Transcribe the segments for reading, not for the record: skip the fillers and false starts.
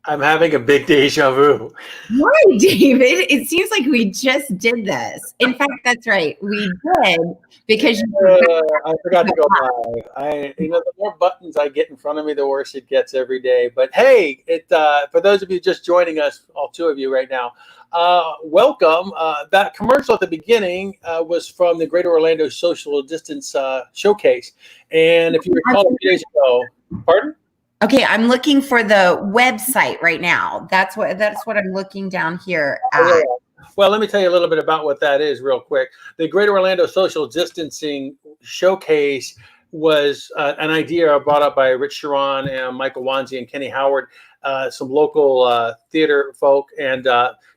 I'm having a big deja vu. Why, David? It seems like we just did this. In fact, that's right. We did because I forgot to go live. The more buttons I get in front of me, the worse it gets every day. But hey, for those of you just joining us, all two of you right now, welcome. That commercial at the beginning was from the Greater Orlando Social Distance Showcase. And if you recall a few days ago, pardon? Okay, I'm looking for the website right now. That's what I'm looking down here at. Well, let me tell you a little bit about what that is real quick. The Greater Orlando Social Distancing Showcase was an idea brought up by Rich Sharon and Michael Wanzi and Kenny Howard, some local theater folk, and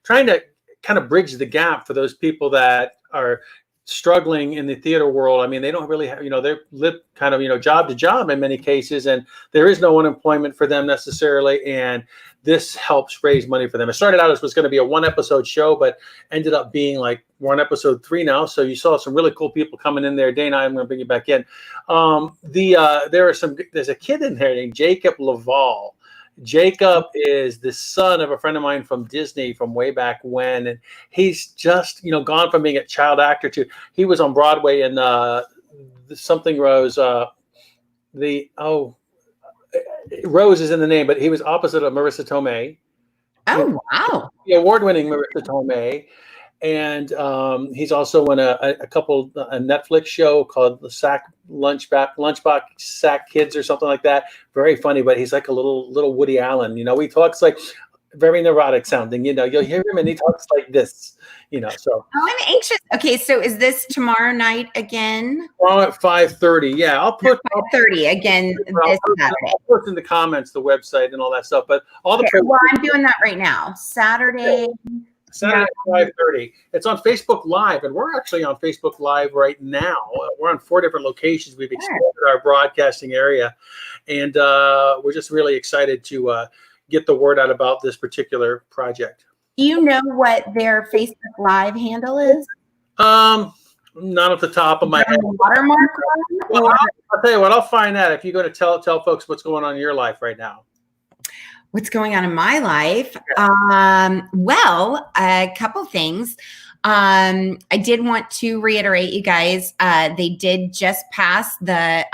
trying to kind of bridge the gap for those people that are struggling in the theater world. I mean, they don't really have, they live kind of, job to job in many cases, and there is no unemployment for them necessarily. And this helps raise money for them. It started out as was going to be a 1-episode show, but ended up being like we're on episode 3 now. So you saw some really cool people coming in there. Dana, I'm going to bring you back in. There's a kid in there named Jacob Laval. Jacob is the son of a friend of mine from Disney from way back when, and he's just gone from being a child actor to he was on Broadway in something Rose. Rose is in the name, but he was opposite of Marissa Tomei. Oh wow! The award-winning Marissa Tomei, and he's also in a Netflix show called the Lunchbox Sack Kids or something like that. Very funny, but he's like a little Woody Allen. He talks like very neurotic sounding. You'll hear him and he talks like this. So. Oh, I'm anxious. Okay, so is this tomorrow night again? Tomorrow at 5:30. Yeah, I'll put 5:30 again this Saturday. I'll put in the comments the website and all that stuff. But all the well, I'm doing that right now. Saturday at 5:30. It's on Facebook Live, and we're actually on Facebook Live right now. We're on 4 different locations. We've expanded our broadcasting area, and we're just really excited to get the word out about this particular project. Do you know what their Facebook Live handle is? Not at the top of my head. Watermark? Well, I'll tell you what. I'll find that if you're going to tell folks what's going on in your life right now. What's going on in my life? Well, a couple things. I did want to reiterate, you guys, they did just pass the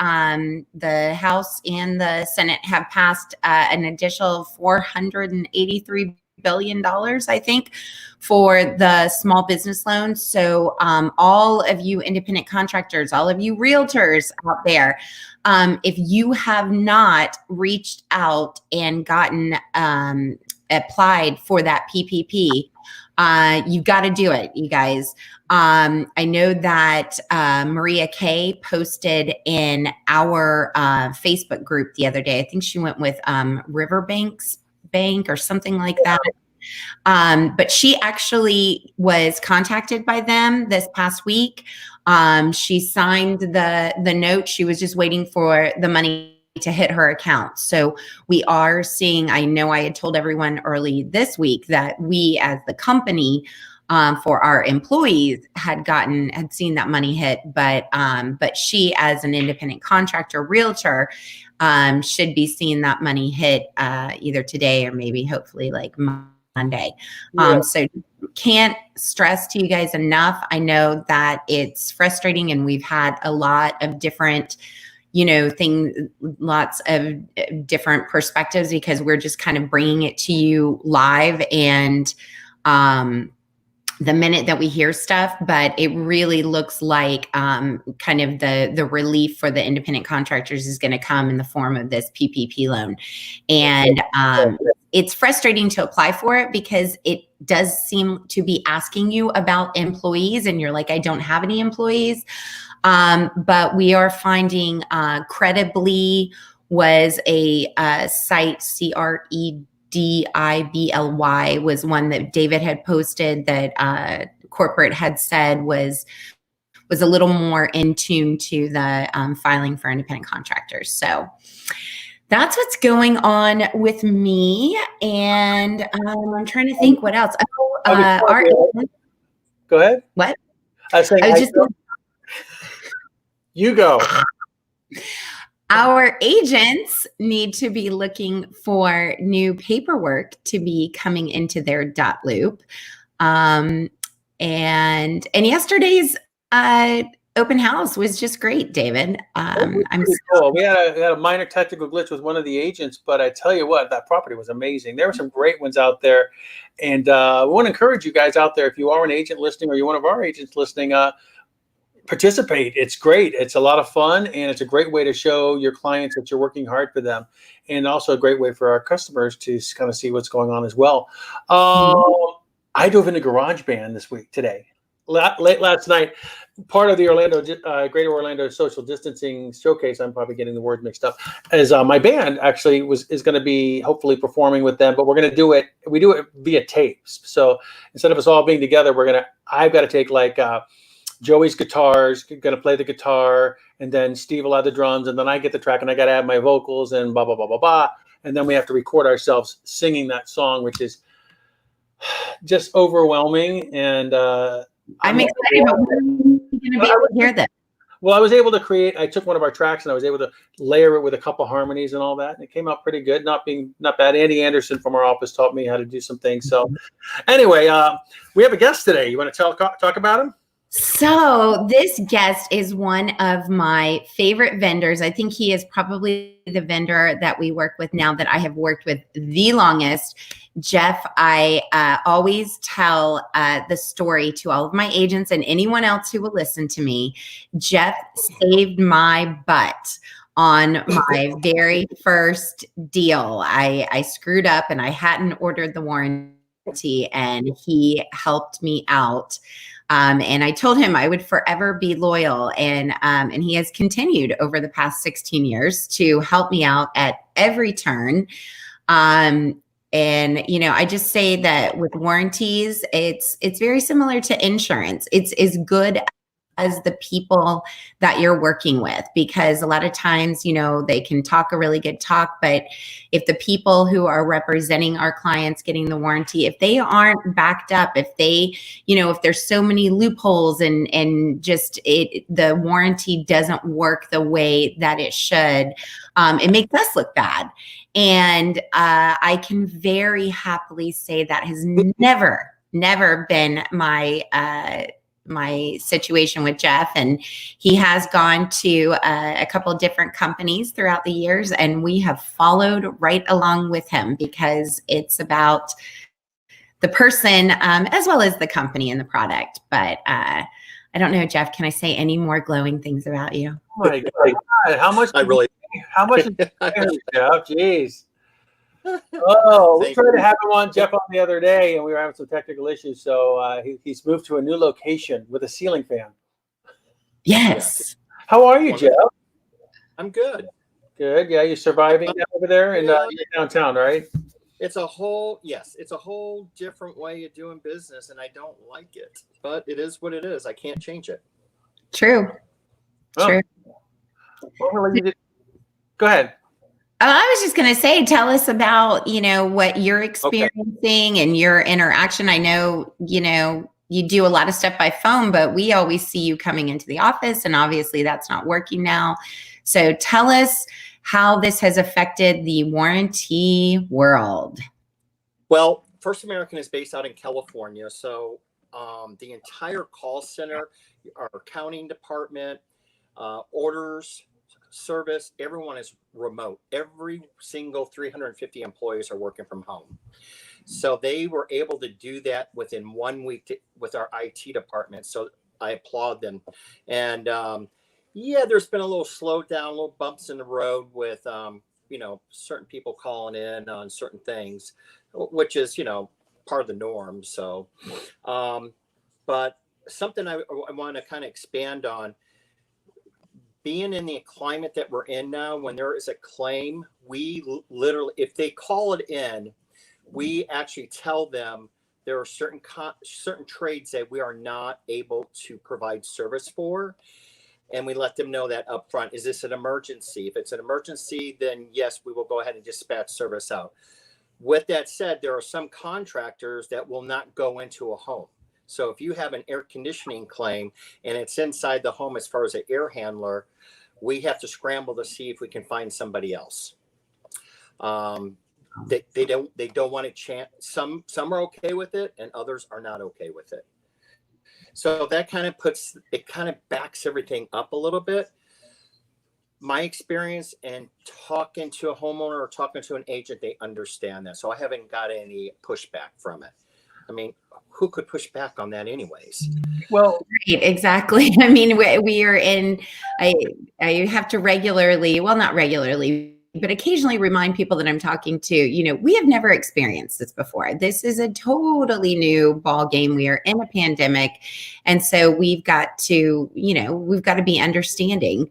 House and the Senate have passed an additional $483 billion, I think, for the small business loans. So all of you independent contractors, all of you realtors out there, if you have not reached out and gotten applied for that PPP, you've got to do it, you guys. I know that Maria Kay posted in our Facebook group the other day. I think she went with Riverbanks Bank or something like that. But she actually was contacted by them this past week. She signed the note. She was just waiting for the money to hit her account. So we are seeing, I know I had told everyone early this week that we as the company for our employees had seen that money hit, but she as an independent contractor realtor should be seeing that money hit either today or maybe hopefully like Monday. So can't stress to you guys enough. I know that it's frustrating and we've had a lot of different lots of different perspectives because we're just kind of bringing it to you live and the minute that we hear stuff, but it really looks like kind of the relief for the independent contractors is going to come in the form of this PPP loan. And it's frustrating to apply for it because it does seem to be asking you about employees and you're like, I don't have any employees. But we are finding Credibly was a site, CREDIBLY was one that David had posted that corporate had said was a little more in tune to the filing for independent contractors. So that's what's going on with me. And I'm trying to think what else. Go ahead. What? You go. Our agents need to be looking for new paperwork to be coming into their dot loop. And yesterday's open house was just great, David. I'm Cool. We had a minor technical glitch with one of the agents, but I tell you what, that property was amazing. There were some great ones out there, and we want to encourage you guys out there. If you are an agent listening, or you're one of our agents listening, participate. It's great. It's a lot of fun, and it's a great way to show your clients that you're working hard for them, and also a great way for our customers to kind of see what's going on as well. I dove into GarageBand today. Late last night, part of the Greater Orlando Social Distancing Showcase. I'm probably getting the words mixed up. As my band actually is going to be hopefully performing with them, but we're going to do it. We do it via tapes. So instead of us all being together, I've got to take like Joey's guitars, going to play the guitar, and then Steve will add the drums, and then I get the track, and I got to add my vocals, and blah blah blah blah blah, and then we have to record ourselves singing that song, which is just overwhelming. And I'm excited, but when are you going to be able to hear this? Well, I was able to I took one of our tracks and I was able to layer it with a couple harmonies and all that. And it came out pretty good, not bad. Andy Anderson from our office taught me how to do some things. So anyway, we have a guest today. You want to talk about him? So this guest is one of my favorite vendors. I think he is probably the vendor that we work with now that I have worked with the longest. Jeff, I always tell the story to all of my agents and anyone else who will listen to me. Jeff saved my butt on my very first deal. I screwed up and I hadn't ordered the warranty, and he helped me out. And I told him I would forever be loyal, and he has continued over the past 16 years to help me out at every turn. And I just say that with warranties, it's very similar to insurance. It's as good as the people that you're working with, because a lot of times, they can talk a really good talk, but if the people who are representing our clients getting the warranty, if they aren't backed up, if there's so many loopholes and just the warranty doesn't work the way that it should, it makes us look bad. And I can very happily say that has never been my situation with Jeff. And he has gone to a couple of different companies throughout the years, and we have followed right along with him because it's about the person as well as the company and the product. But I don't know, Jeff, can I say any more glowing things about you? Oh my God. How much? How much? Jeff? Jeez. Oh, we tried to have him on, Jeff, on the other day, and we were having some technical issues. So he's moved to a new location with a ceiling fan. Yes. How are you, Jeff? I'm good. Good. Yeah, you're surviving over there, and you're downtown, right? It's a whole different way of doing business, and I don't like it, but it is what it is. I can't change it. True. True. Well, go ahead. I was just going to say, tell us about, what you're experiencing and your interaction. I know, you do a lot of stuff by phone, but we always see you coming into the office, and obviously that's not working now. So tell us how this has affected the warranty world. Well, First American is based out in California. So the entire call center, our accounting department, orders, service, everyone is remote. Every single 350 employees are working from home. So they were able to do that within 1 week with our IT department. So I applaud them. And there's been a little slowdown, little bumps in the road with, certain people calling in on certain things, which is, part of the norm. So, but something I want to kind of expand on, being in the climate that we're in now, when there is a claim, we literally, if they call it in, we actually tell them there are certain trades that we are not able to provide service for. And we let them know that up front. Is this an emergency? If it's an emergency, then yes, we will go ahead and dispatch service out. With that said, there are some contractors that will not go into a home. So if you have an air conditioning claim and it's inside the home as far as an air handler, we have to scramble to see if we can find somebody else. They don't want to chance. Some are okay with it, and others are not okay with it. So that kind of backs everything up a little bit. My experience and talking to a homeowner or talking to an agent, they understand that. So I haven't got any pushback from it. I mean, who could push back on that anyways? Well, right, exactly. I mean, we are in, I have to regularly, well, not regularly, but occasionally remind people that I'm talking to, we have never experienced this before. This is a totally new ball game. We are in a pandemic. And so we've got to be understanding.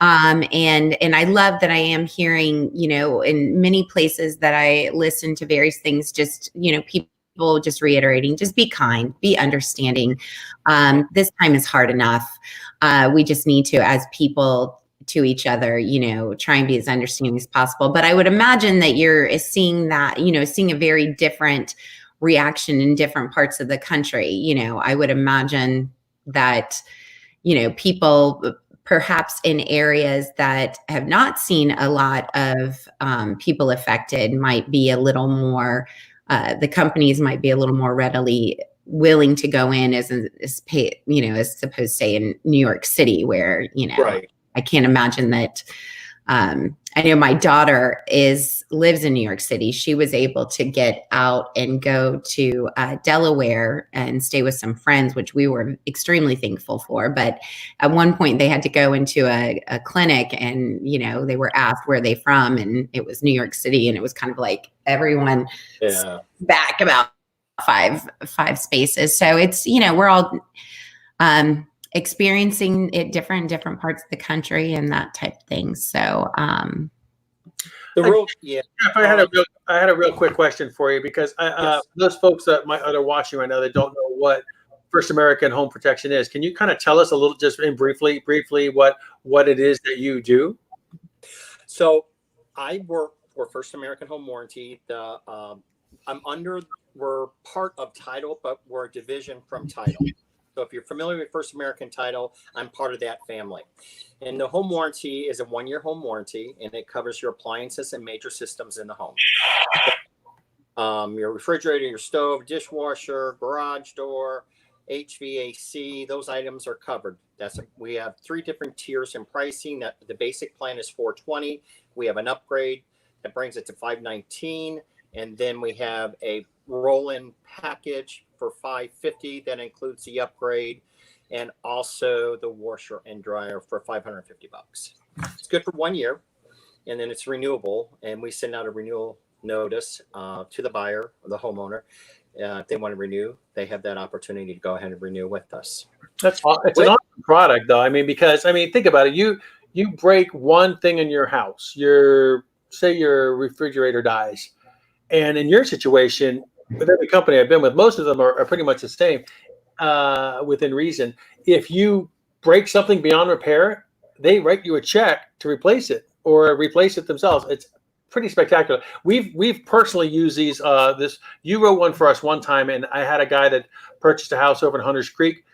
And I love that I am hearing, in many places that I listen to various things, just, people just reiterating, just be kind, be understanding. This time is hard enough. We just need to, as people, to each other, try and be as understanding as possible. But I would imagine that you're seeing that, seeing a very different reaction in different parts of the country. I would imagine that, people perhaps in areas that have not seen a lot of people affected might be a little more, the companies might be a little more readily willing to go in as opposed to, say, in New York City, where, Right. I can't imagine that. I know my daughter lives in New York City. She was able to get out and go to Delaware and stay with some friends, which we were extremely thankful for. But at one point they had to go into a clinic and, they were asked where they from, and it was New York City. And it was kind of like everyone back about five spaces. So it's, we're all, experiencing it different in different parts of the country and that type of thing. So, Jeff, I had a real quick question for you, because Yes. those folks that are watching right now that don't know what First American Home Protection is, can you kind of tell us a little, just briefly, what it is that you do? So I work for First American Home Warranty. We're part of Title, but we're a division from Title. So if you're familiar with First American Title, I'm part of that family. And the home warranty is a 1-year home warranty, and it covers your appliances and major systems in the home. Your refrigerator, your stove, dishwasher, garage door, HVAC, those items are covered. We have 3 different tiers in pricing. The basic plan is $420. We have an upgrade that brings it to $519. And then we have a roll-in package for $550 that includes the upgrade and also the washer and dryer for $550. It's good for 1 year, and then it's renewable. And we send out a renewal notice to the buyer or the homeowner. If they want to renew, they have that opportunity to go ahead and renew with us. It's an awesome product, though. Because think about it. You break one thing in your house. Say your refrigerator dies, and in your situation, with every company I've been with, most of them are pretty much the same, within reason. If you break something beyond repair, they write you a check to replace it or replace it themselves. It's pretty spectacular. We've personally used these. You wrote one for us one time, and I had a guy that purchased a house over in Hunters Creek,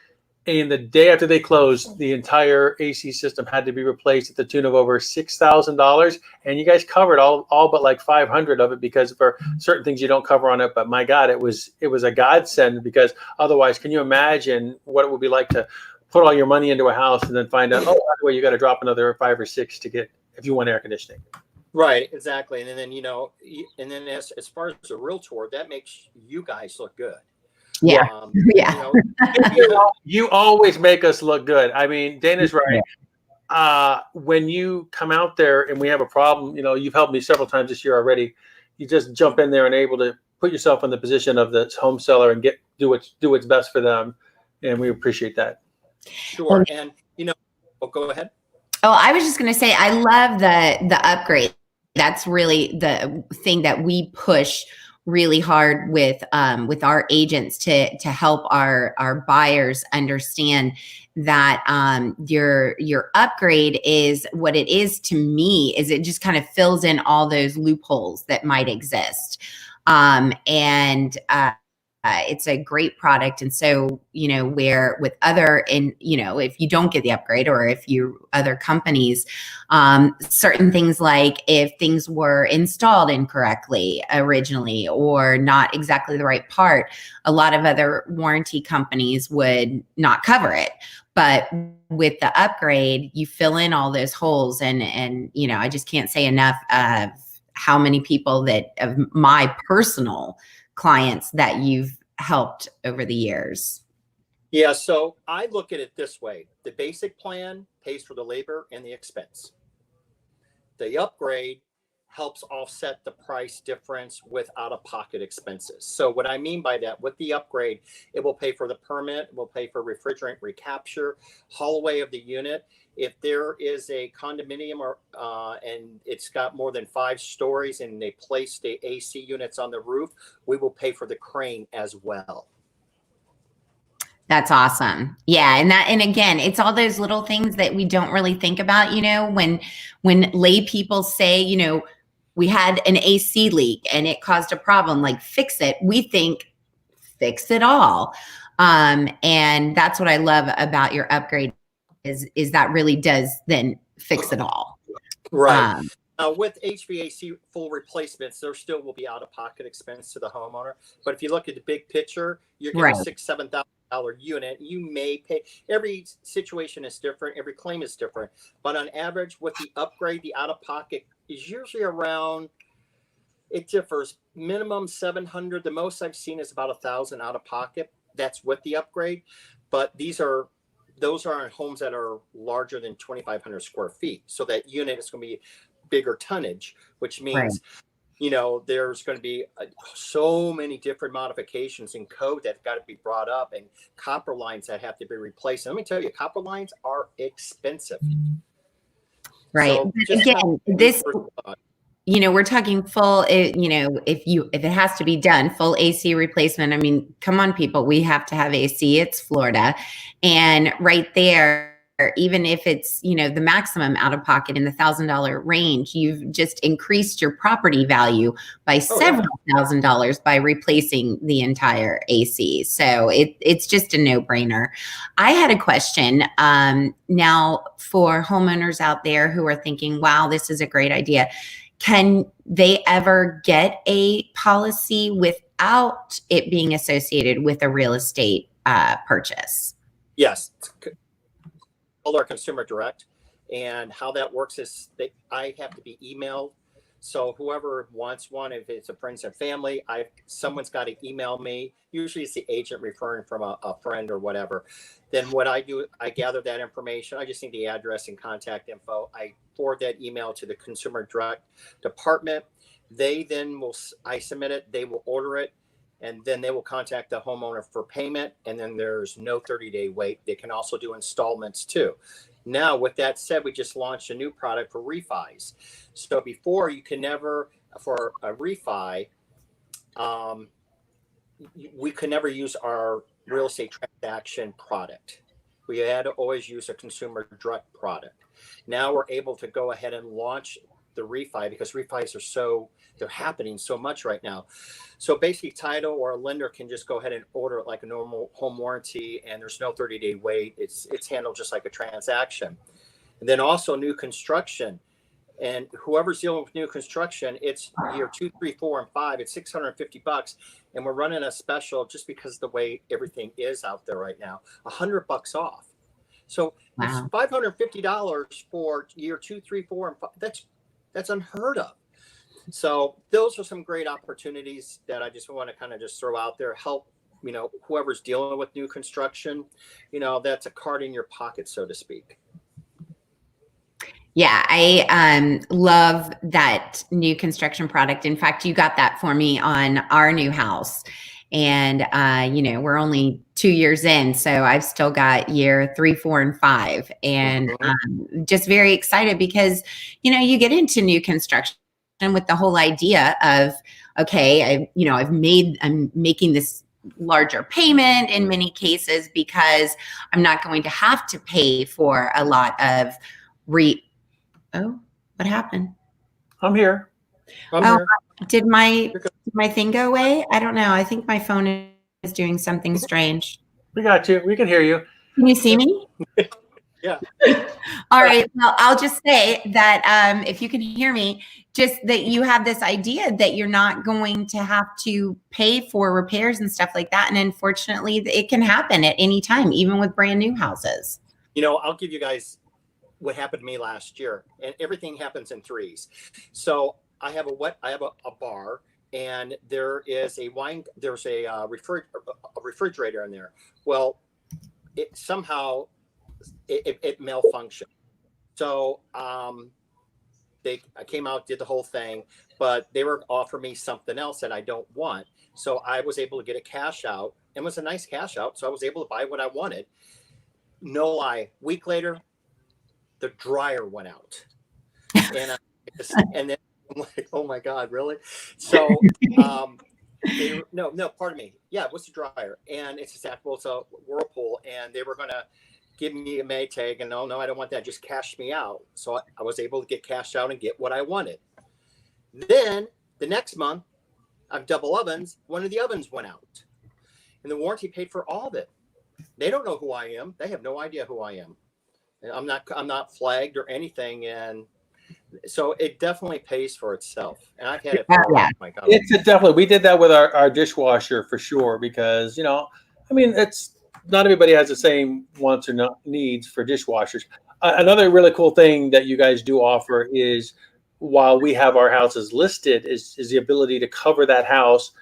and the day after they closed, the entire AC system had to be replaced at the tune of over $6,000. And you guys covered all but like 500 of it, because for certain things you don't cover on it. But my God, it was a godsend, because otherwise, can you imagine what it would be like to put all your money into a house and then find out, by the way, you got to drop another 5 or 6 to get, if you want air conditioning. Right, exactly. And then, as far as a realtor, that makes you guys look good. Yeah. You always make us look good. Dana's right. When you come out there and we have a problem, you've helped me several times this year already. You just jump in there and able to put yourself in the position of the home seller and do what's best for them, and we appreciate that. Sure. And go ahead. Oh, I was just going to say, I love the upgrade. That's really the thing that we push really hard with our agents to help our buyers understand that your upgrade is what it is to me is it just kind of fills in all those loopholes that might exist. it's a great product. And so, where with other, if you don't get the upgrade, or if you other companies, certain things like if things were installed incorrectly originally or not exactly the right part, a lot of other warranty companies would not cover it. But with the upgrade, you fill in all those holes, and I just can't say enough of how many people of my personal clients that you've helped over the years. Yeah, so I look at it this way. The basic plan pays for the labor and the expense. The upgrade helps offset the price difference with out-of-pocket expenses. So what I mean by that, with the upgrade, it will pay for the permit, it will pay for refrigerant recapture, haul away of the unit. If there is a condominium and it's got more than 5 stories and they place the AC units on the roof, we will pay for the crane as well. That's awesome. Yeah. And again, it's all those little things that we don't really think about, when lay people say, we had an AC leak and it caused a problem, like fix it. We think fix it all. And that's what I love about your upgrade is that really does then fix it all. Right. With HVAC full replacements, there still will be out-of-pocket expense to the homeowner. But if you look at the big picture, you're getting a $6,000-7,000 unit. You may pay. Every situation is different. Every claim is different. But on average, with the upgrade, the out-of-pocket is usually around. It differs. Minimum $700. The most I've seen is about $1,000 out-of-pocket. That's with the upgrade. But those are in homes that are larger than 2,500 square feet. So that unit is going to be bigger tonnage, which means, there's going to be so many different modifications in code that got to be brought up, and copper lines that have to be replaced. And let me tell you, copper lines are expensive. Right. So again, we're talking full, if it has to be done, full AC replacement. I mean, come on, people, we have to have AC. It's Florida. And right there, even if it's, the maximum out of pocket in the $1,000 range, you've just increased your property value by several $1,000s by replacing the entire AC. So it's just a no-brainer. I had a question now for homeowners out there who are thinking, wow, this is a great idea. Can they ever get a policy without it being associated with a real estate purchase? Yes. Our consumer direct, and how that works is I have to be emailed. So whoever wants one, if it's a friends and family, someone's got to email me. Usually it's the agent referring from a friend or whatever. Then what I do, I gather that information. I just need the address and contact info. I forward that email to the consumer direct department. I submit it, they will order it, and then they will contact the homeowner for payment. And then there's no 30-day wait. They can also do installments too. Now, with that said, we just launched a new product for refis. So before, you can never, for a refi, we could never use our real estate transaction product. We had to always use a consumer direct product. Now we're able to go ahead and launch the refi, because refis they're happening so much right now. So basically, title or a lender can just go ahead and order it like a normal home warranty, and there's no 30-day wait. It's handled just like a transaction. And then also new construction, and whoever's dealing with new construction, it's year 2, 3, 4, and 5. It's $650, and we're running a special just because of the way everything is out there right now. $100 off. So it's $550 for year 2, 3, 4, and 5. That's unheard of. So those are some great opportunities that I just want to kind of just throw out there, help, whoever's dealing with new construction, that's a card in your pocket, so to speak. Yeah, I love that new construction product. In fact, you got that for me on our new house. And, we're only 2 years in, so I've still got year 3, 4, and 5. And just very excited because, you get into new construction with the whole idea of, okay, I'm making this larger payment in many cases because I'm not going to have to pay for a lot of Oh, what happened? I'm here. Did my thing go away? I don't know. I think my phone is doing something strange. We got you. We can hear you. Can you see me? Yeah. All right. Well, I'll just say that if you can hear me, just that you have this idea that you're not going to have to pay for repairs and stuff like that. And unfortunately, it can happen at any time, even with brand new houses. You know, I'll give you guys what happened to me last year, and everything happens in threes. So I have a bar, and there is there's a refrigerator in there. Well, it malfunctioned. So I came out, did the whole thing, but they were offering me something else that I don't want. So I was able to get a cash out, and it was a nice cash out. So I was able to buy what I wanted. No lie. Week later, the dryer went out, and then I'm like, oh my God, really? So no, pardon me. Yeah, it was the dryer, and it's a Whirlpool, and they were gonna give me a Maytag, and no, I don't want that. Just cash me out. So I was able to get cashed out and get what I wanted. Then the next month, I've double ovens. One of the ovens went out, and the warranty paid for all of it. They don't know who I am. They have no idea who I am. And I'm not flagged or anything, and so it definitely pays for itself. And I've had it. Yeah. My God. It's definitely. We did that with our dishwasher for sure, because I mean, it's not everybody has the same wants or needs for dishwashers. Another really cool thing that you guys do offer is, while we have our houses listed, is the ability to cover that house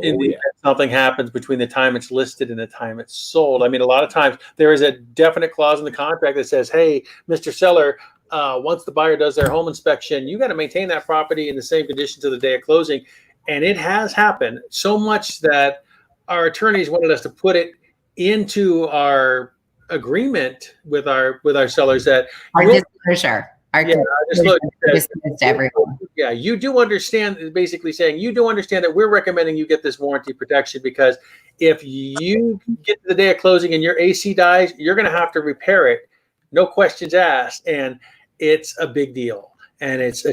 in the event something happens between the time it's listed and the time it's sold. I mean, a lot of times there is a definite clause in the contract that says, hey, Mr. Seller, once the buyer does their home inspection, you got to maintain that property in the same condition to the day of closing. And it has happened so much that our attorneys wanted us to put it into our agreement with our sellers that our disclosure. Yeah, you do understand, basically saying you do understand that we're recommending you get this warranty protection, because if you get to the day of closing and your AC dies, you're going to have to repair it, no questions asked, and it's a big deal. And it's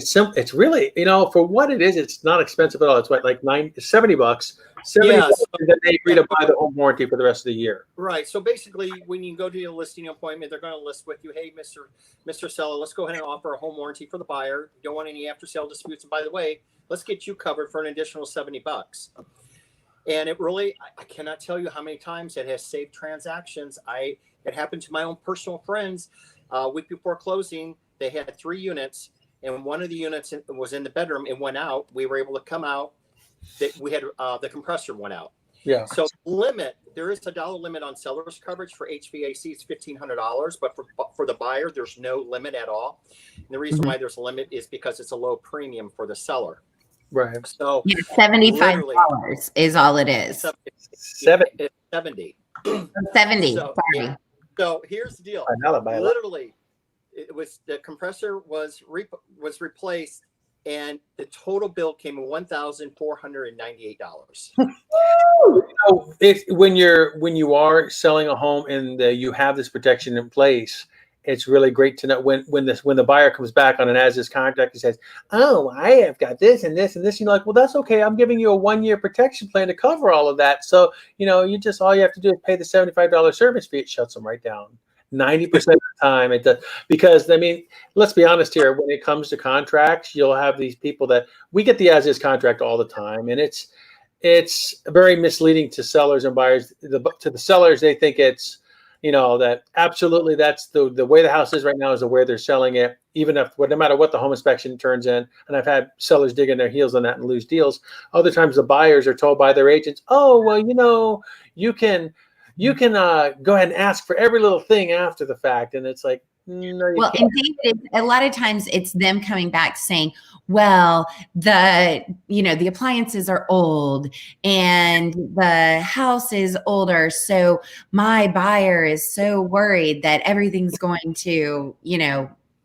really, for what it is, it's not expensive at all. It's like $70. $70, and then they agree to buy the home warranty for the rest of the year. Right. So basically, when you go to your listing appointment, they're going to list with you, hey, Mr. Seller, let's go ahead and offer a home warranty for the buyer. You don't want any after sale disputes. And by the way, let's get you covered for an additional $70. And it really, I cannot tell you how many times it has saved transactions. It happened to my own personal friends. Week before closing, they had 3 units, and one of the units was in the bedroom. It went out. We were able to come out. We had the compressor went out. Yeah. So there is a dollar limit on seller's coverage for HVAC. It's $1,500, but for the buyer, there's no limit at all. And the reason why there's a limit is because it's a low premium for the seller. Right. So $75 is all it is. It's 70. 70. So, sorry. Yeah. So here's the deal. Literally, the compressor was replaced, and the total bill came in $1,498. When you are selling a home and you have this protection in place, it's really great to know when the buyer comes back on an as-is contract and says, "Oh, I have got this and this and this." You're like, "Well, that's okay. I'm giving you a 1-year protection plan to cover all of that." So all you have to do is pay the $75 service fee. It shuts them right down. 90% of the time it does, because let's be honest here. When it comes to contracts, you'll have these people that we get the as-is contract all the time, and it's very misleading to sellers and buyers. To the sellers, they think it's that absolutely that's the way the house is right now is the way they're selling it, even if no matter what the home inspection turns in. And I've had sellers digging their heels on that and lose deals. Other times the buyers are told by their agents, "Oh, well, you can go ahead and ask for every little thing after the fact." And it's like, no, you can't. And David, a lot of times it's them coming back saying, well, the appliances are old and the house is older. So my buyer is so worried that everything's going to,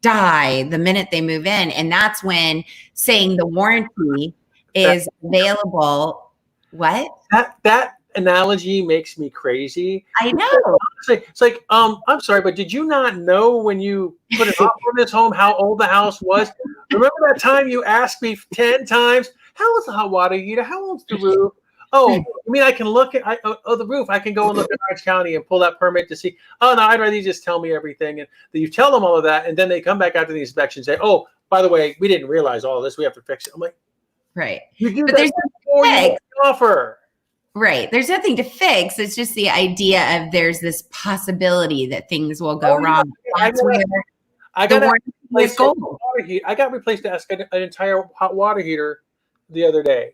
die the minute they move in. And that's when saying the warranty is available. What? That analogy makes me crazy. I know. It's like, I'm sorry, but did you not know when you put an offer on this home how old the house was? Remember that time you asked me 10 times, how old's the hot water heater? How old's the roof? Oh, you mean I can look at the roof? I can go and look at Orange County and pull that permit to see. Oh no, I'd rather you just tell me everything. And you tell them all of that, and then they come back after the inspection and say, "Oh, by the way, we didn't realize all of this. We have to fix it." I'm like, right. "You do But that there's before you make the offer." Right. There's nothing to fix. It's just the idea of there's this possibility that things will go wrong. That's where I the got warranty is gold. I got replaced to ask an entire hot water heater the other day.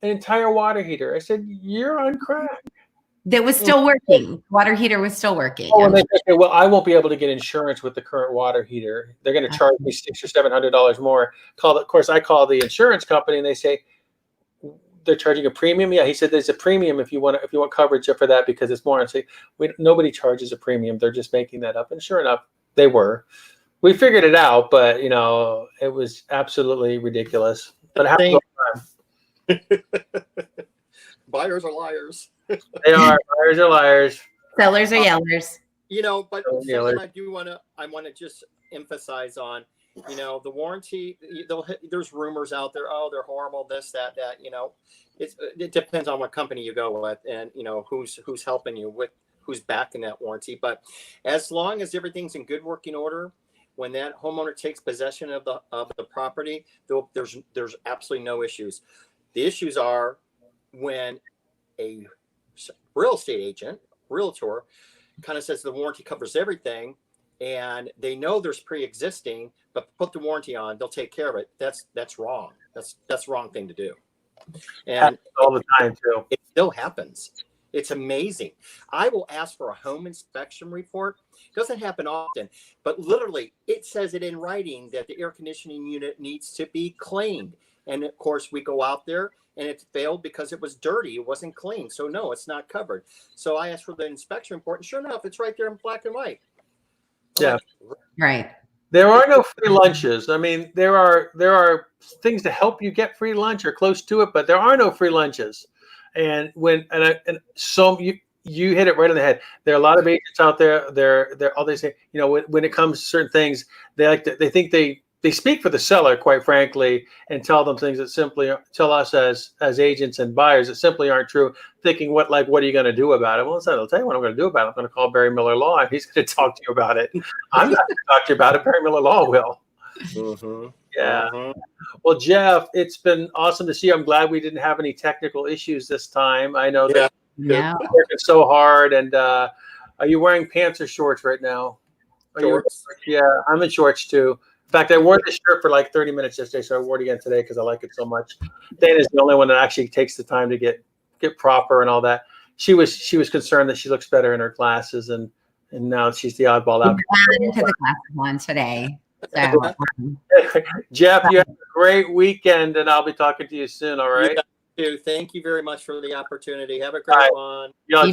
An entire water heater. I said, "You're on crack." That was still working. Water heater was still working. Oh, and they say, "Well, I won't be able to get insurance with the current water heater. They're going to charge me $600 or $700 more." Of course, I call the insurance company, and they say they're charging a premium. Yeah, he said there's a premium if you want coverage for that because it's more. I say, nobody charges a premium. They're just making that up. And sure enough, they were. We figured it out, but it was absolutely ridiculous. But how Buyers are liars. They are. Buyers are liars. Sellers are yellers. But something I want to just emphasize on, the warranty, there's rumors out there, oh, they're horrible, this, that, it depends on what company you go with and, who's helping you with, who's backing that warranty. But as long as everything's in good working order, when that homeowner takes possession of the property, there's absolutely no issues. The issues are when a real estate agent, realtor, kind of says the warranty covers everything, and they know there's pre-existing, but put the warranty on, they'll take care of it. That's wrong. That's the wrong thing to do. And all the time too. It still happens. It's amazing. I will ask for a home inspection report. It doesn't happen often, but literally it says it in writing that the air conditioning unit needs to be cleaned. And of course we go out there and it failed because it was dirty. It wasn't clean. So no, it's not covered. So I asked for the inspection report, and sure enough, it's right there in black and white. Yeah. Right. There are no free lunches. I mean, there are things to help you get free lunch or close to it, but there are no free lunches. And so you hit it right on the head. There are a lot of agents out there. They're all they say. When it comes to certain things, they think they speak for the seller, quite frankly, and tell them things that simply tell us as agents and buyers that simply aren't true. Thinking what are you going to do about it? Well, I'll tell you what I'm going to do about it. I'm going to call Barry Miller Law, and he's going to talk to you about it. I'm not going to talk to you about it. Barry Miller Law will. Mm-hmm. Yeah. Mm-hmm. Well, Jeff, it's been awesome to see you. I'm glad we didn't have any technical issues this time. I know that you're working so hard. And are you wearing pants or shorts right now? Shorts. Yeah, I'm in shorts too. In fact, I wore this shirt for like 30 minutes yesterday, so I wore it again today because I like it so much. Dana's the only one that actually takes the time to get proper and all that. She was concerned that she looks better in her glasses, and now she's the oddball out. I put the glasses on today. So, Jeff, you have a great weekend, and I'll be talking to you soon. All right. Thank you very much for the opportunity. Have a great one. Yeah,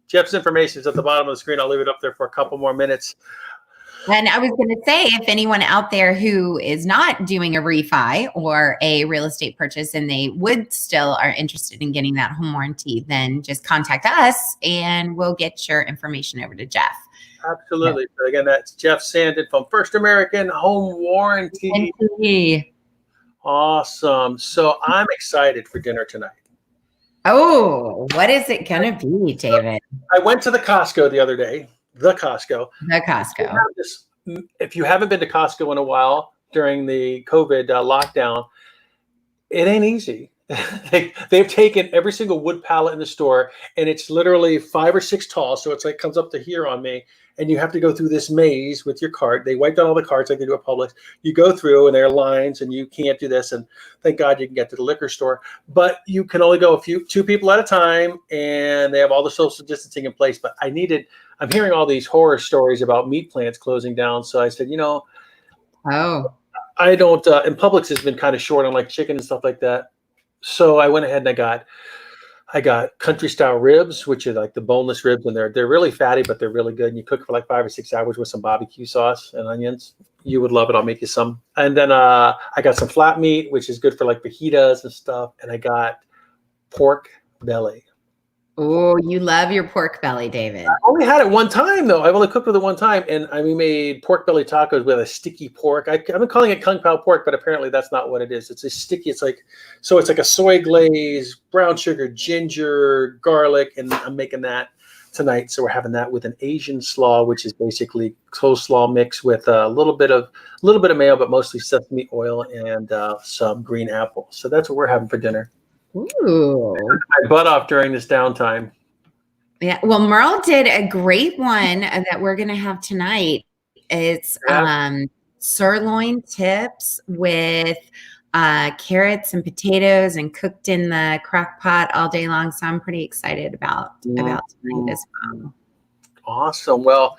Jeff's information is at the bottom of the screen. I'll leave it up there for a couple more minutes. And I was going to say, if anyone out there who is not doing a refi or a real estate purchase and they would still are interested in getting that home warranty, then just contact us and we'll get your information over to Jeff. Absolutely. So again, that's Jeff Saindon from First American Home Warranty. Awesome. So I'm excited for dinner tonight. Oh, what is it going to be, David? I went to the Costco the other day. The Costco. If you haven't been to Costco in a while during the COVID lockdown, it ain't easy. They've taken every single wood pallet in the store, and it's literally 5 or 6 tall. So it's like comes up to here on me, and you have to go through this maze with your cart. They wiped out all the carts like they do at Publix. You go through, and there are lines, and you can't do this. And thank God you can get to the liquor store, but you can only go 2 people at a time, and they have all the social distancing in place. But I'm hearing all these horror stories about meat plants closing down. So I said, I don't. And Publix has been kind of short on like chicken and stuff like that. So I went ahead and I got country style ribs, which are like the boneless ribs, and they're really fatty, but they're really good. And you cook for like 5 or 6 hours with some barbecue sauce and onions. You would love it. I'll make you some. And then I got some flat meat, which is good for like fajitas and stuff. And I got pork belly. Oh, you love your pork belly, David. I only had it one time though. I've only cooked with it one time, and we made pork belly tacos with a sticky pork. I've been calling it kung pao pork, but apparently that's not what it is. It's a sticky. It's like a soy glaze, brown sugar, ginger, garlic, and I'm making that tonight. So we're having that with an Asian slaw, which is basically coleslaw mixed with a little bit of mayo, but mostly sesame oil and some green apple. So that's what we're having for dinner. Ooh. My butt off during this downtime. Yeah. Well, Merle did a great one that we're going to have tonight. It's sirloin tips with carrots and potatoes and cooked in the crock pot all day long. So I'm pretty excited about tonight as well. Awesome. Well,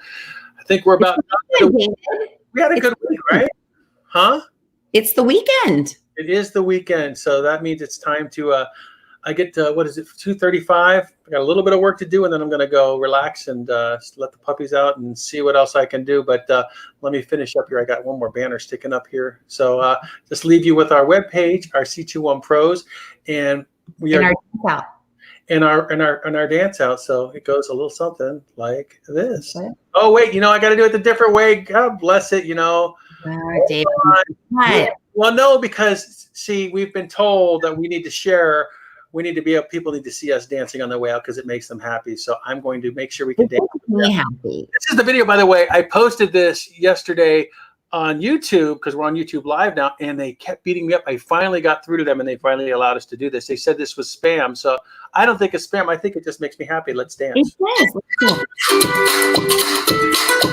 I think we're about done. We had a good week, right? Huh? It's the weekend. It is the weekend, so that means it's time to. I get to, what is it, 2:35? I got a little bit of work to do, and then I'm going to go relax and let the puppies out and see what else I can do. But let me finish up here. I got one more banner sticking up here, so just leave you with our webpage, our C21 Pros, and we are in our dance out. So it goes a little something like this. Okay. Oh wait, I got to do it the different way. God bless it. David. Well, no, because see, we've been told that we need to share. We need to be able. People need to see us dancing on their way out because it makes them happy. So I'm going to make sure we can dance. Happy. This is the video, by the way. I posted this yesterday on YouTube because we're on YouTube Live now, and they kept beating me up. I finally got through to them, and they finally allowed us to do this. They said this was spam, so I don't think it's spam. I think it just makes me happy. Let's dance. It does. Let's do it.